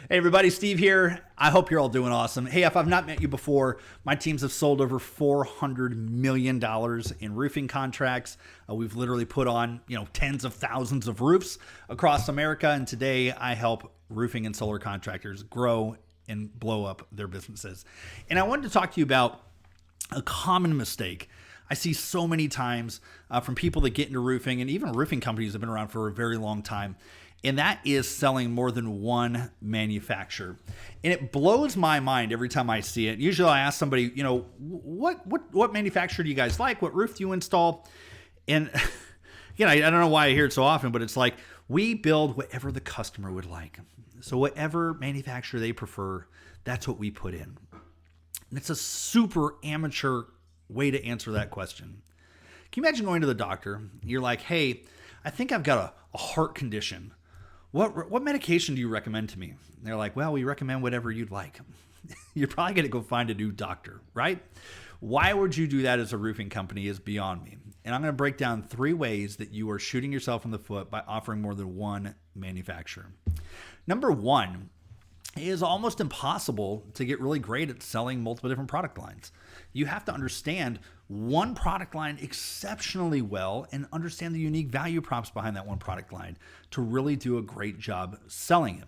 Hey everybody, Steve here. I hope you're all doing awesome. Hey, if I've not met you before, my teams have sold over $400 million in roofing contracts. We've literally put on, tens of thousands of roofs across America. And today I help roofing and solar contractors grow and blow up their businesses. And I wanted to talk to you about a common mistake I see so many times from people that get into roofing, and even roofing companies have been around for a very long time. And that is selling more than one manufacturer. And it blows my mind every time I see it. Usually I ask somebody, what manufacturer do you guys like? What roof do you install? And I don't know why I hear it so often, but it's like, we build whatever the customer would like. So whatever manufacturer they prefer, that's what we put in. And it's a super amateur way to answer that question. Can you imagine going to the doctor? You're like, hey, I think I've got a heart condition. What medication do you recommend to me? And they're like, well, we recommend whatever you'd like. You're probably going to go find a new doctor, right? Why would you do that as a roofing company is beyond me. And I'm going to break down 3 ways that you are shooting yourself in the foot by offering more than one manufacturer. Number 1, it is almost impossible to get really great at selling multiple different product lines. You have to understand one product line exceptionally well and understand the unique value props behind that one product line to really do a great job selling it.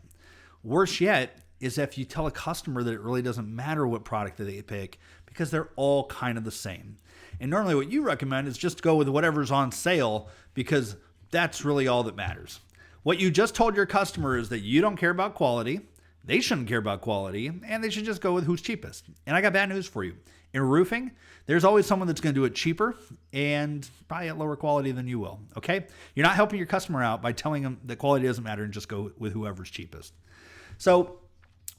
Worse yet is if you tell a customer that it really doesn't matter what product that they pick because they're all kind of the same. And normally what you recommend is just go with whatever's on sale because that's really all that matters. What you just told your customer is that you don't care about quality, they shouldn't care about quality, and they should just go with who's cheapest. And I got bad news for you. In roofing, there's always someone that's going to do it cheaper and probably at lower quality than you will, okay? You're not helping your customer out by telling them that quality doesn't matter and just go with whoever's cheapest. So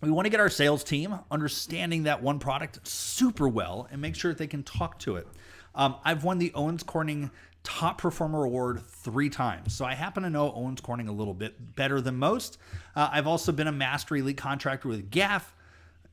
we want to get our sales team understanding that one product super well and make sure that they can talk to it. I've won the Owens Corning Top Performer Award 3 times. So I happen to know Owens Corning a little bit better than most. I've also been a master elite contractor with GAF,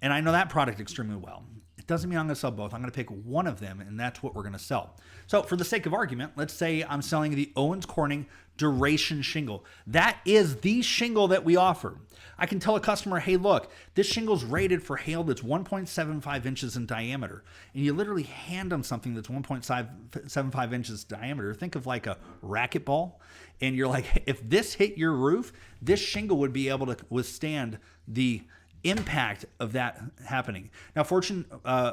and I know that product extremely well. It doesn't mean I'm going to sell both. I'm going to pick one of them, and that's what we're going to sell. So for the sake of argument, let's say I'm selling the Owens Corning Duration Shingle. That is the shingle that we offer. I can tell a customer, hey, look, this shingle's rated for hail that's 1.75 inches in diameter. And you literally hand them something that's 1.75 inches diameter. Think of like a racquetball. And you're like, if this hit your roof, this shingle would be able to withstand the impact of that happening. Now,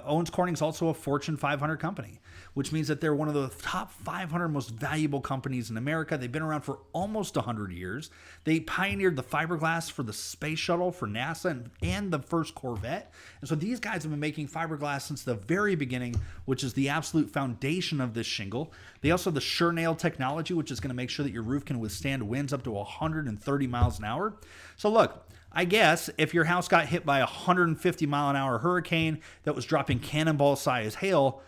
Owens Corning is also a Fortune 500 company, which means that they're one of the top 500 most valuable companies in America. They've been around for almost 100 years. They pioneered the fiberglass for the space shuttle for NASA and the first Corvette. And so these guys have been making fiberglass since the very beginning, which is the absolute foundation of this shingle. They also have the Sure Nail technology, which is going to make sure that your roof can withstand winds up to 130 miles an hour. So look, I guess if your house got hit by a 150 mile an hour hurricane that was dropping cannonball size hail,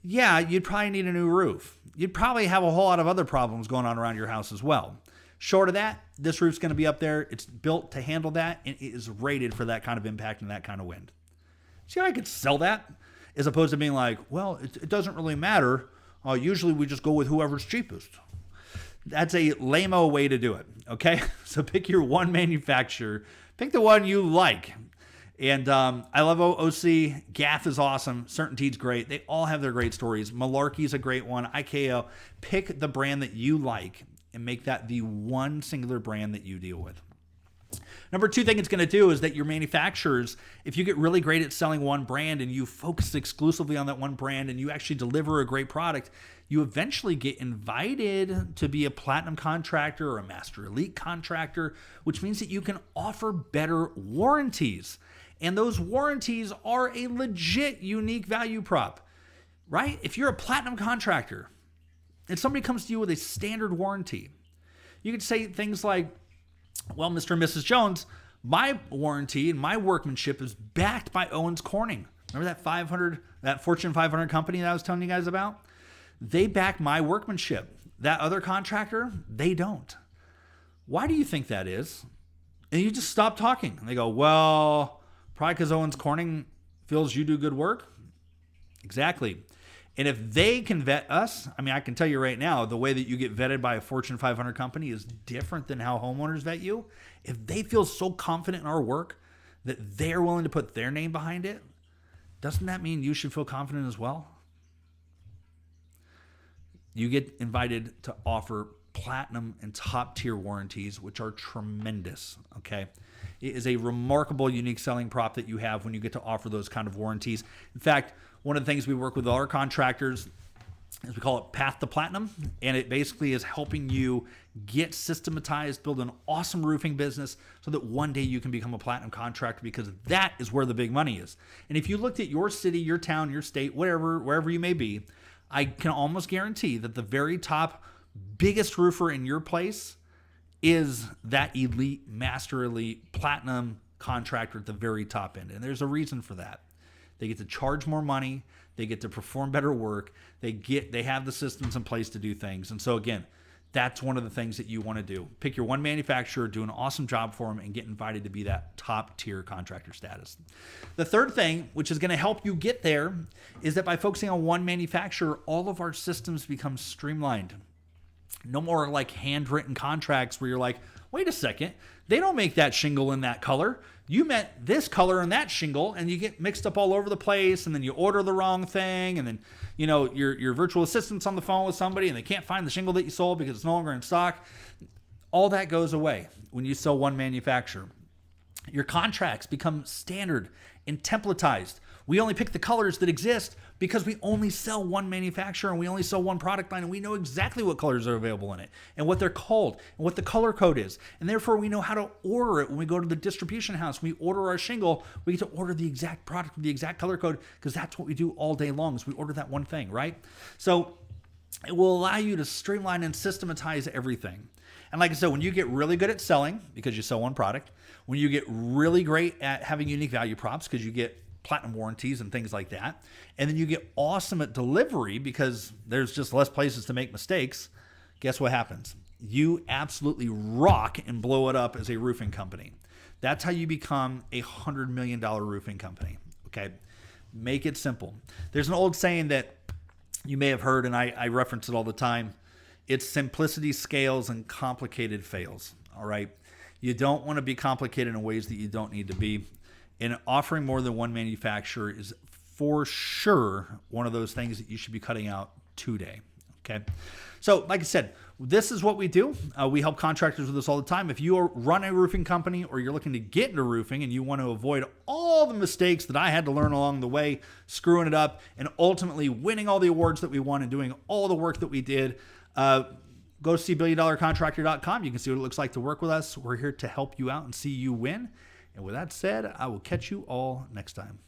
yeah, you'd probably need a new roof. You'd probably have a whole lot of other problems going on around your house as well. Short of that, this roof's going to be up there. It's built to handle that, and it is rated for that kind of impact and that kind of wind. See how I could sell that? As opposed to being like, well, it doesn't really matter. Usually we just go with whoever's cheapest. That's a lame-o way to do it, okay? So pick your one manufacturer. Pick the one you like. And I love OC. GAF is awesome. CertainTeed's great. They all have their great stories. Malarkey's a great one. IKO. Pick the brand that you like and make that the one singular brand that you deal with. Number 2 thing it's going to do is that your manufacturers, if you get really great at selling one brand and you focus exclusively on that one brand and you actually deliver a great product, you eventually get invited to be a platinum contractor or a master elite contractor, which means that you can offer better warranties. And those warranties are a legit unique value prop, right? If you're a platinum contractor and somebody comes to you with a standard warranty, you could say things like, well, Mr. and Mrs. Jones, my warranty and my workmanship is backed by Owens Corning. Remember that Fortune 500 company that I was telling you guys about? They back my workmanship. That other contractor, they don't. Why do you think that is? And you just stop talking. And they go, well, probably because Owens Corning feels you do good work. Exactly. And if they can vet us, I mean, I can tell you right now, the way that you get vetted by a Fortune 500 company is different than how homeowners vet you. If they feel so confident in our work that they're willing to put their name behind it, doesn't that mean you should feel confident as well? You get invited to offer platinum and top tier warranties, which are tremendous. Okay. It is a remarkable, unique selling prop that you have when you get to offer those kind of warranties. In fact, one of the things we work with all our contractors is we call it Path to Platinum. And it basically is helping you get systematized, build an awesome roofing business so that one day you can become a platinum contractor, because that is where the big money is. And if you looked at your city, your town, your state, wherever you may be, I can almost guarantee that the very top biggest roofer in your place is that elite, master elite, platinum contractor at the very top end. And there's a reason for that. They get to charge more money. They get to perform better work. They have the systems in place to do things. And so again, that's one of the things that you want to do. Pick your one manufacturer, do an awesome job for them, and get invited to be that top tier contractor status. The third thing, which is going to help you get there, is that by focusing on one manufacturer, all of our systems become streamlined. No more like handwritten contracts where you're like, wait a second, they don't make that shingle in that color. You meant this color and that shingle, and you get mixed up all over the place, and then you order the wrong thing, and then your virtual assistant's on the phone with somebody and they can't find the shingle that you sold because it's no longer in stock. All that goes away when you sell one manufacturer. Your contracts become standard and templatized. We only pick the colors that exist because we only sell one manufacturer and we only sell one product line, and we know exactly what colors are available in it and what they're called and what the color code is. And therefore we know how to order it. When we go to the distribution house, we order our shingle, we get to order the exact product with the exact color code, because that's what we do all day long, is we order that one thing, right? So it will allow you to streamline and systematize everything. And like I said, when you get really good at selling because you sell one product, when you get really great at having unique value props because you get platinum warranties and things like that, and then you get awesome at delivery because there's just less places to make mistakes, guess what happens? You absolutely rock and blow it up as a roofing company. That's how you become a $100 million roofing company, okay? Make it simple. There's an old saying that you may have heard, and I reference it all the time. It's simplicity scales and complicated fails, all right? You don't want to be complicated in ways that you don't need to be. And offering more than one manufacturer is for sure one of those things that you should be cutting out today, okay? So like I said, this is what we do. We help contractors with this all the time. If you run a roofing company or you're looking to get into roofing and you want to avoid all the mistakes that I had to learn along the way, screwing it up, and ultimately winning all the awards that we won and doing all the work that we did, go see billiondollarcontractor.com. You can see what it looks like to work with us. We're here to help you out and see you win. And with that said, I will catch you all next time.